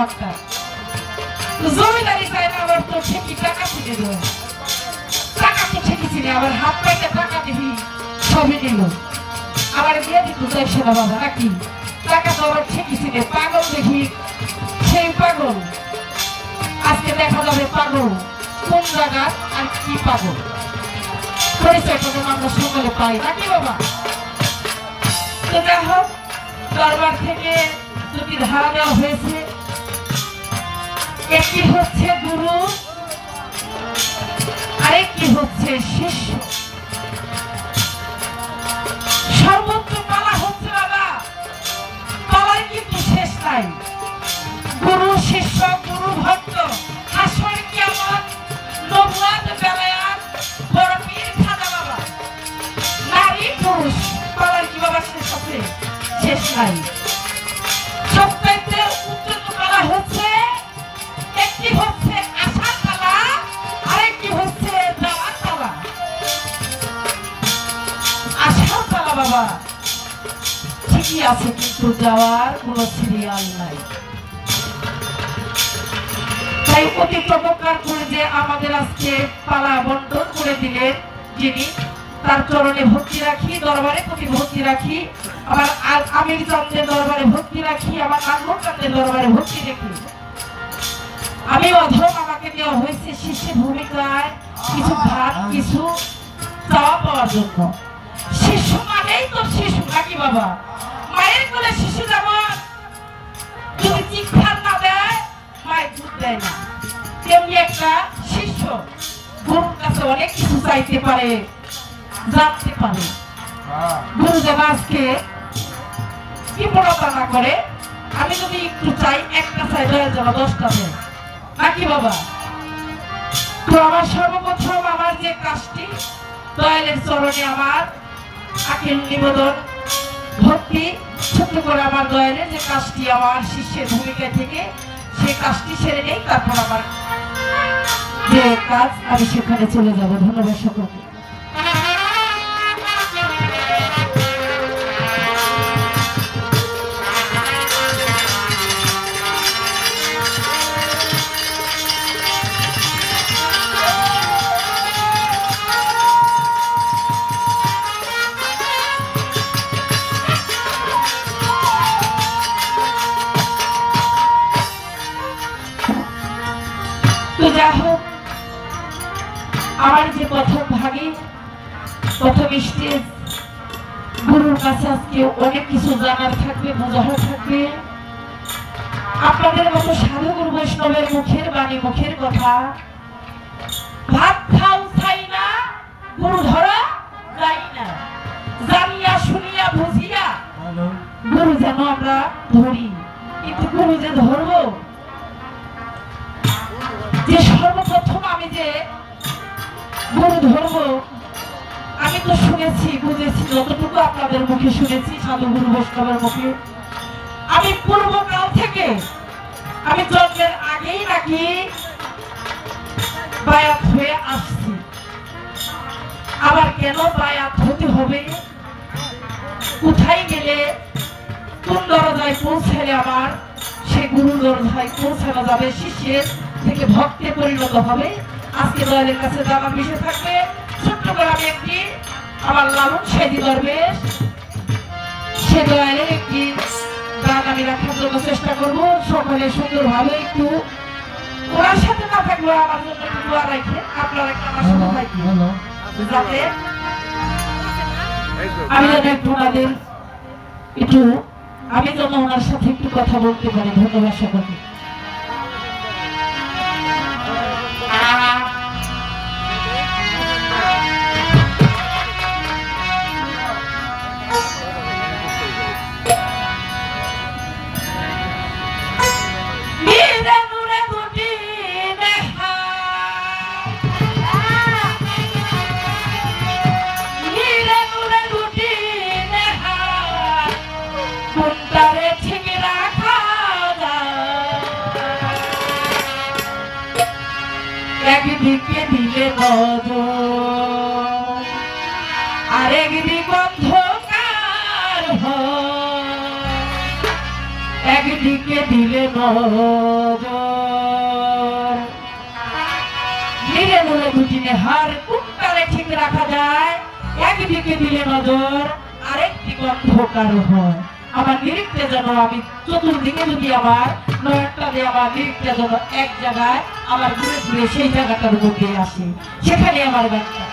একটা জমিদারি চাই না আবার তো ঠিকই টাকা ছিনে দেবে টাকা তো ঠিকই ছিনে আবার হাত পাইতে টাকা দিবি সবই নিল আবার দিয়ে দিত চাইছে না বাবা নাকি টাকা তো আবার ঠিকই ছিনে পাগল দেখি সেই পাগল আজকে দেখা যাবে পাগল কোন জায়গা আর কি পাগল পরিচয়টা যেন আমরা সকলে পাই নাকি বাবা তো যাই হোক দরবার থেকে দুটি ধারা দেওয়া হয়েছে একটি হচ্ছে গুরু আরেকটি হচ্ছে শিষ্য সর্বোচ্চ পালা হচ্ছে বাবা পালার কিন্তু শেষ নাই গুরু শিষ্য গুরু ভক্ত আসর কিয়ামত নবুয়াত বেলায়াত বড় পীর খাজা বাবা নারী পুরুষ পালার কি বাবা শেষ আছে শেষ নাই সবচাইতে উচ্চতম পালা হচ্ছে একটি হচ্ছে আশার পালা আরেকটি হচ্ছে যাওয়ার পালা আশার পালা বাবা ঠিকই আছে কিন্তু যাওয়ার কোনো সিরিয়াল নাই তাই অতি চমৎকার করে যে আমাদের আজকে পালা বন্টন করে দিলেন যিনি তার চরণে ভক্তি রাখি দরবারে প্রতি ভক্তি রাখি আবার আমির চন্দ্রের দরবারে ভক্তি রাখি আবার আঙ্গুর চন্দ্রের দরবারে ভক্তি রাখি আমি অধম আমাকে দেওয়া হয়েছে শিষ্যের ভূমিকায় কিছু ভাত কিছু চাওয়া পাওয়ার জন্য শিশু মানেই তো শিশু নাকি বাবা মায়ের কোলে শিশু যেমন যদি চিৎকার না দেয় মায়ের দুধ দেয় না তেমনি একটা শিষ্য গুরুর কাছে অনেক কিছু চাইতে পারে জানতে পারে গুরু যেন আজকে কৃপণতা না করে আমি যদি একটু চাই একটা চাই দয়াল যেন 10টা দেয় নাকি বাবা তো আমার সর্বপ্রথম আমার যে কাজটি দয়ালের চরণে আমার আখিল নিবেদন ভক্তি ছোট্ট করে আমার দয়ালের যে কাজটি আমার শিষ্যের ভূমিকা থেকে সেই কাজটি সেরে নেই তারপর আমার যে কাজ আমি সেখানে চলে যাব ধন্যবাদ সকলকে আমার যে প্রথম ভাগে প্রথম স্টেজ গুরুর কাছে আজকে অনেক কিছু জানার থাকবে বোঝার থাকবে আপনাদের মতো সাধু গুরু বৈষ্ণবের মুখের বাণী মুখের কথা ভাত খাও চাই না গুরু ধরা যাই না জানিয়া শুনিয়া বুঝিয়া গুরু যেন আমরা ধরি কিন্তু গুরু যে ধরবো যে সর্বপ্রথম আমি যে গুরু ধর্ম আমি তো শুনেছি বুঝেছি যতটুকু আপনাদের মুখে শুনেছি সাধু গুরু বৈষ্ণবের মুখে আমি পূর্বকাল থেকে আমি জন্মের আগেই নাকি বায়াত হয়ে আসছি আবার কেন বায়াত হতে হবে কোথায় গেলে কোন দরজায় পৌঁছালে আমার সে গুরু দরজায় পৌঁছানো যাবে শিষ্যের থেকে ভক্তে পরিণত হবে আজকে দয়ালের কাছে জানার বিষয় থাকবে ছোট্ট করে আমি একটি আমার লালন সাইদি দরবেশ সে দয়ালের একটি গান আমি রাখার জন্য চেষ্টা করবো সকলে সুন্দরভাবে একটু ওনার সাথে না থাকলেও আমার জন্য একটু দোয়া রাখে আপনারা একটা আমার সাথে থাকি যাতে আমি যেন একটু ওনাদের একটু আমি যেন ওনার সাথে একটু কথা বলতে পারি ধন্যবাদ সকলকে একদিকে দিলে নজর আরেকদিকে অন্ধকার একদিকে দিলে নজর নিরে নুরে দুটি নেহার কোনটারে ঠিক রাখা যায় একদিকে দিলে নজর আরেকদিকে অন্ধকার হয় আমার নিরিখটা যেন আমি চতুর্দিকে যদি আমার নয়নটা দিয়ে আমার নিরিখটা যেন এক জায়গায় আমার ঘুরে ঘুরে সেই জায়গাটার মধ্যে আসে সেখানে আমার গানটা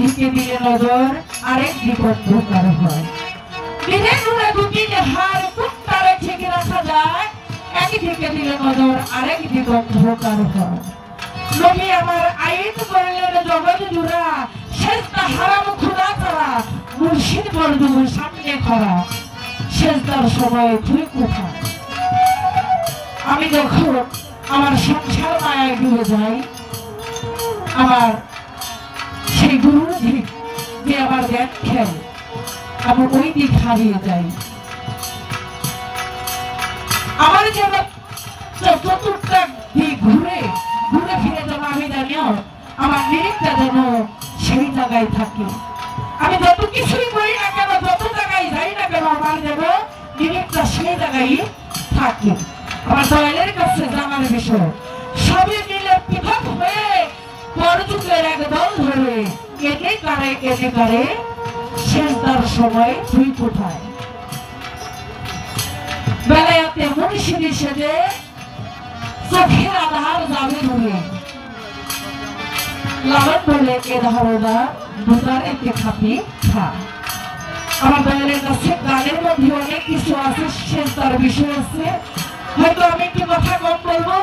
দিকে দিলে নজর আরেক দিক অন্ধকার হয় দিনে নুরে দুটি নেহার কোনটারে ঠিক রাখা যায় একদিকে দিলে নজর আরেক দিক অন্ধকার হয় নবী আমার আইন করলেন জগৎ জুড়া সেজদা হারাম খোদা তারা মুর্শিদ বরদুর সামনে খরা সেজদার সময় তুই কোথায় আমি যখন আমার সংসার মায়ায় ডুবে যাই আমার সেই গুরুর দিক যে আমার জ্ঞান খেল আমি ওই দিক হারিয়ে যাই আমার যেন চতুর্থটা দিক ঘুরে ঘুরে ফিরে যেন আমি জানিও আমার নিরিখটা যেন সেই জায়গায় থাকে। আমি যত কিছুই করি না কেন, যত জায়গায় যাই না কেন, আমার যেন নিরিখটা সেই জায়গায় থাকে। আমার দয়ালের কাছে জানার বিষয় সবই মিলে পৃথক হয়ে পরযুগের এক দল ধরে এনে কারে শেষ তার সময় তুই কোথায় বেলায়াতে মনীষী সেজে চোখের আধার যাবে ধরে লালন বলে এ ধারণা দুটার এতে খাপি খা। আমার দয়ালের কাছে গানের মধ্যে অনেক কিছু আছে, শেষ তার বিষয় আছে, হয়তো আমি একটু কথা কম বলবো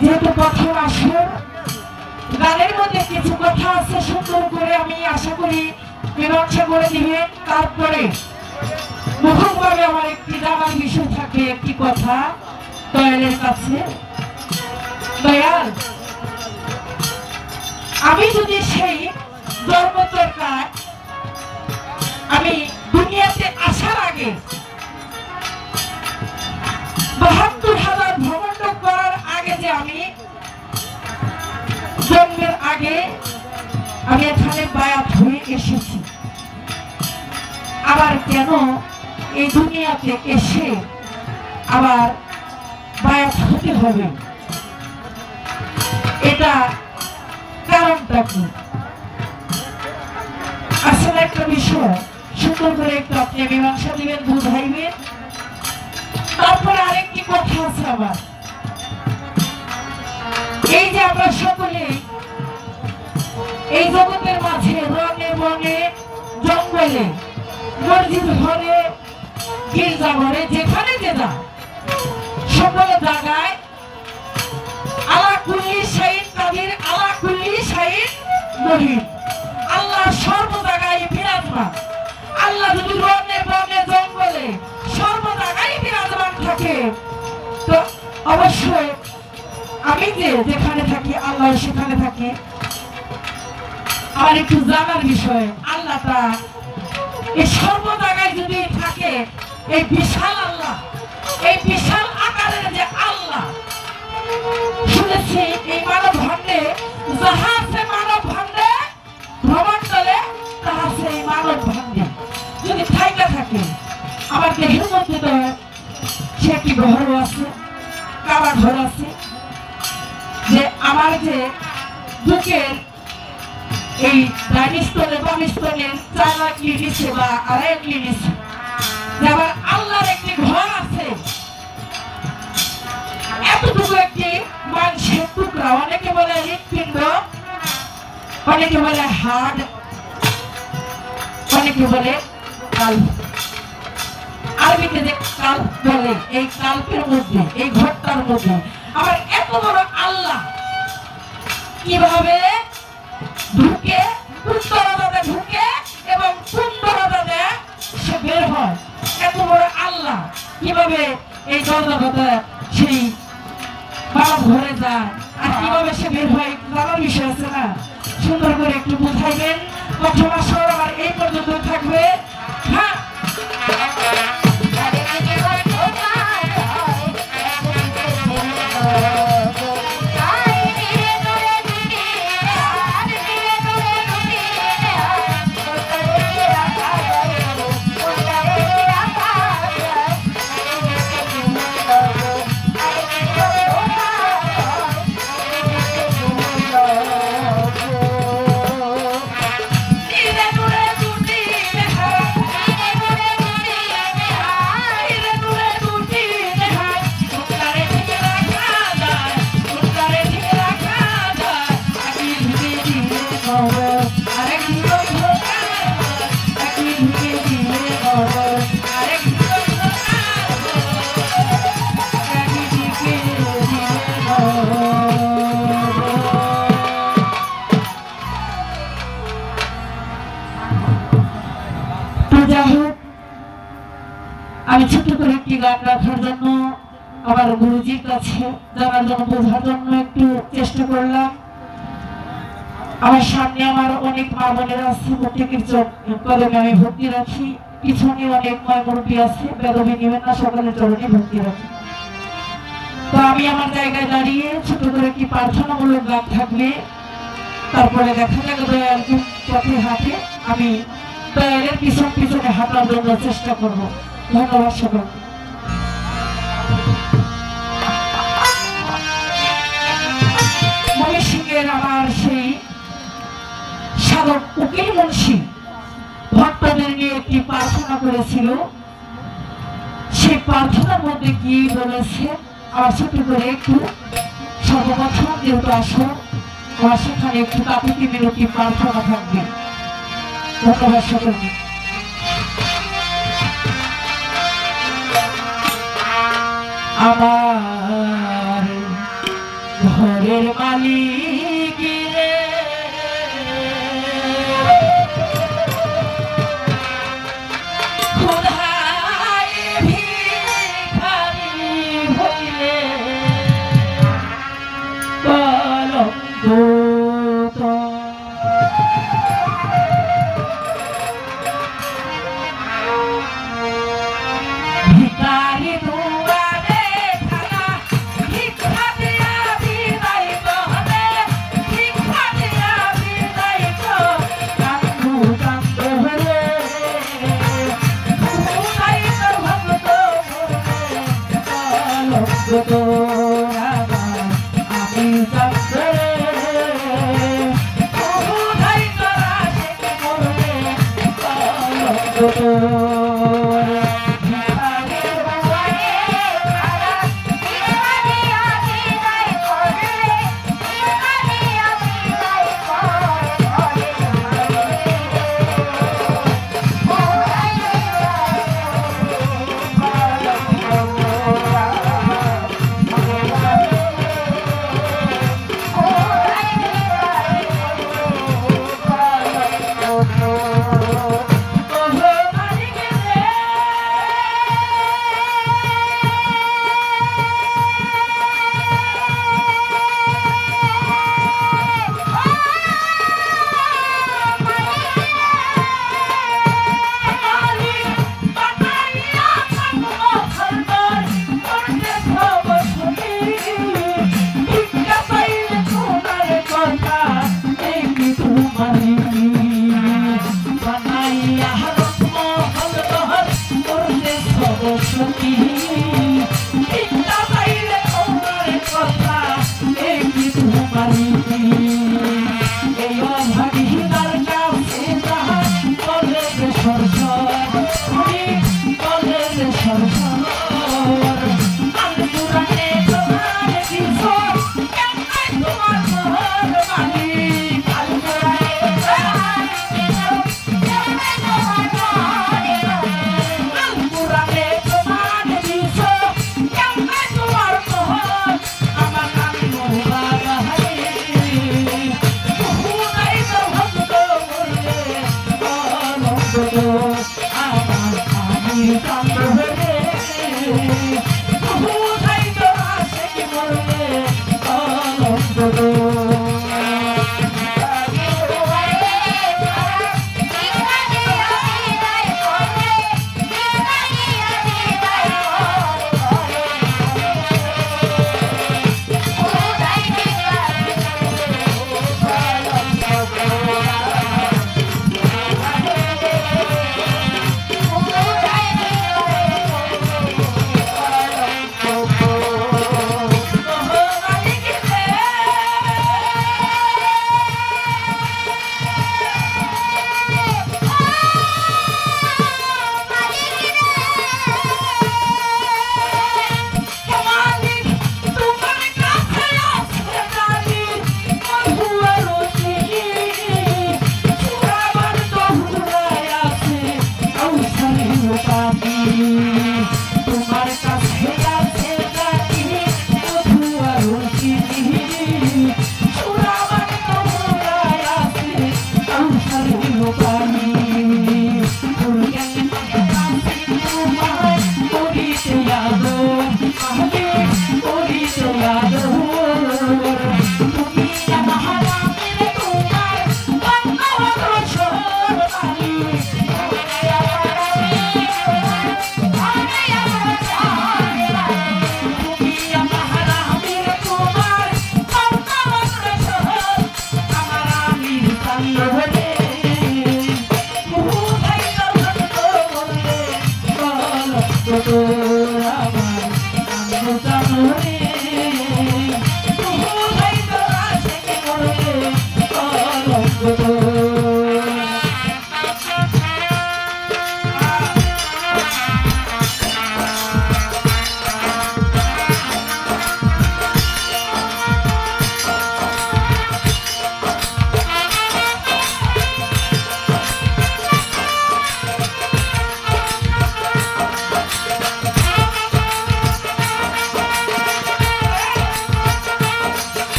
যেহেতু প্রথম আসর। গানের মধ্যে কিছু কথা আছে সুন্দর করে আমি আশা করি মীমাংসা করে দিবেন। তারপরে মুখভাবে আমার একটি জানার বিষয় থাকে, একটি কথা দয়ালের কাছে। দয়াল, আমি যদি সেই জন্মচরকায় আমি দুনিয়াতে আসার আগে ৭২,০০০ ভ্রমণ করার আগে যে আমি জন্মের আগে আমি এখানে বায়াত হয়ে এসেছি, আবার কেন এই দুনিয়াতে এসে আবার বায়াত হতে হবে, এটা কারণটা কি? আসলে একটা বিষয় সুন্দর করে একটু আপনি মীমাংসা দিবেন, বুঝাইবেন। তারপরে আরেকটি কথা আছে আবার, এই যে আমরা সকলে এই জগতের মাঝে রঙে বনে জঙ্গলে মসজিদ ঘরে গির্জা ঘরে যেখানে যে যা সকল জায়গায় আলা কুল্লি শাইন কাদির আলা কুল্লি শাইন মহিন, আল্লাহ সর্ব জায়গায় বিরাজমান। আল্লাহ যদি রঙে বনে জঙ্গলে সর্ব জায়গায় বিরাজমান থাকে তো অবশ্যই আমি যে যেখানে থাকি আল্লাহ সেখানে থাকে। আর একটু জানার বিষয়, আল্লাহটা এই সর্ব জায়গায় যদি থাকে, এই বিশাল আল্লাহ, এই বিশাল আকারের যে আল্লাহ, শুনেছি এই মানব ভাণ্ডে যাহা আছে, মানব ভাণ্ডে ভ্রমণ করে তাহা আছে এই মানব ভাণ্ডে যদি থাইকা থাকে। আমার দেহের মধ্যে তো সে একটি ঘরও আছে, কাবা ঘর আছে, যে আমার যে বুকের এই ডাইনি স্তনে বাম স্তনে 4 লাখ নিচে বা 2.5 নিচে আবার আল্লাহর একটি ঘর আছে, এতটুকু একটি মাংসের টুকরা, অনেকে বলে হৃৎপিণ্ড, অনেকে বলে হাড়, অনেকে বলে কাল্প, আরবিতে যে কাল্প বলে, এই কাল্পের মধ্যে এই ঘরটার মধ্যে আবার এত বড় আল্লাহ কিভাবে ঢুকে, কোন দরজাতে ঢুকে এবং কোন দরজাতে সে বের হয়, এত বড় আল্লাহ কিভাবে এই দরজাতে সেই মানব ঘরে যায় আর কিভাবে সে বের হয়, জানার বিষয় আছে না? সুন্দর করে একটু বুঝাইবেন। প্রথম আসর আমার এই পর্যন্ত থাকবে। হ্যাঁ, আমি ছোট্ট করে একটি গান রাখার জন্য আমার গুরুজির কাছে জানার জন্য, বোঝার জন্য একটু চেষ্টা করলাম। আমার সামনে আমার অনেক মা বোনেরা আছে, প্রত্যেকের কদমে আমি ভক্তি রাখি। পিছনে অনেক ময়মুরব্বী আছে, বেদবি নেবেন না, সকলের চরণে ভক্তি রাখি। তো আমি আমার জায়গায় দাঁড়িয়ে ছোট করে একটি প্রার্থনামূলক গান থাকবে, তারপরে দেখা যাবে দয়াল পথে হাঁটে, আমি দয়ালের পিছন পিছনে হাঁটার জন্য চেষ্টা করব। ধন্যবাদ সকলকে। ময়মনসিংহের আমার সেই সাধক উকিল মুন্সি ভক্তদের নিয়ে একটি প্রার্থনা করেছিল, সেই প্রার্থনার মধ্যে কি বলেছে আমার ছোট করে একটু সর্বপ্রথম যেহেতু আসো আমার সেখানে একটু কাকুতি মিনতি প্রার্থনা থাকবে। ধন্যবাদ সকলকে। আমার ঘরের মালিক রে, খোদায় ভিখারি হইলে কলঙ্ক ভিখারি দুয়ারে খানা ভিক্ষা দিয়া বিদায় বহরে, ভিক্ষা দিয়া বিদায় তো কান্দু কান্দু হরে, খুদাই তো ভক্ত কলঙ্ক তো আমি জানতে খুদাই তোরা সে মরে কলঙ্ক তো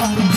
আমার